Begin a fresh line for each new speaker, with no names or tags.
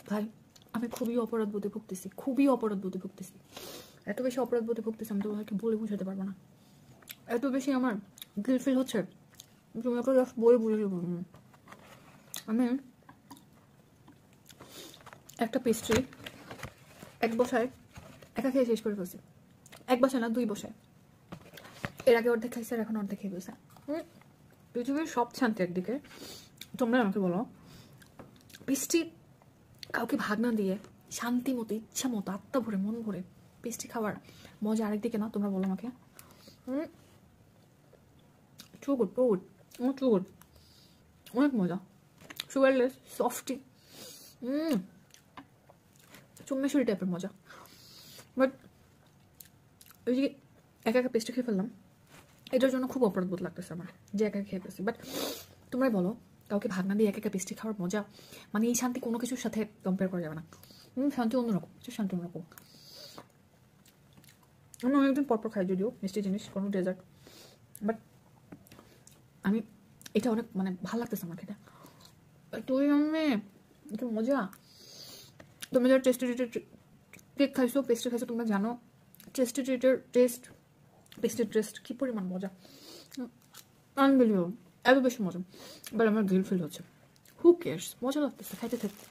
ভাই আমি খুবই অপরাধ বোধে ভুগতেছি, এত বেশি অপরাধ বোধে ভুগতেছি আমি তোমাকে বলে বুঝাতে পারবো না। এত বেশি আমার গিল্ট ফিল হচ্ছে, তুমি একটা জাস্ট বলে বুঝাতে পারবো না। আমি একটা পেস্ট্রি এক বসায় একা খেয়ে শেষ করে ফেলছি। এক বসায় না, 2 বসায়। এর আগে অর্ধেক খাইছে আর এখন অর্ধেক খেয়ে ফেলছে। পৃথিবীর সব শান্তি একদিকে, তোমরা আমাকে বলো পেস্ট্রি কাউকে ভাগ না দিয়ে শান্তি মতো ইচ্ছা মতো আত্মা ভরে মন ভরে পেস্ট্রি খাওয়ার মজা আরেকদিকে না? তোমরা বলো আমাকে। টু গুড, অনেক মজা, সুগারলেস, সফটি, চুম্মেশ্বরী টাইপের মজা। বাট ওই যে একা একা পেস্ট্রি খেয়ে ফেললাম, এটার জন্য খুব অপরাধ বোধ লাগতেছে আমার যে একা খেয়ে ফেলছি। বাট তোমরাই বলো কাউকে ভাগ না দিয়ে একা একা পেস্ট্রি খাওয়ার মজা, মানে এই শান্তি কোনো কিছুর সাথে কম্পেয়ার করা যাবে না। শান্তি অন্যরকম, শান্তি অন্যরকম। আমি অনেকদিন পরপর খাই যদিও মিষ্টি জিনিস, কোনো ডেজার্ট, বাট আমি এটা অনেক মানে ভালো লাগতেছে আমার খেতে। তুই আমি এটা মজা। তুমি যারা টেস্টি ট্রিটের কেক খাইছো, পেস্ট্রি খাইছো, তোমরা জানো টেস্টি ট্রিটের টেস্ট, পেস্ট্রির টেস্ট কী পরিমাণ মজা, আনবিলিভেবল, এত বেশি মজা। বাট আমার গিল্ট ফিল হচ্ছে। হু কেয়ার্স, মজা লাগতেছে খাইতে থাকতে।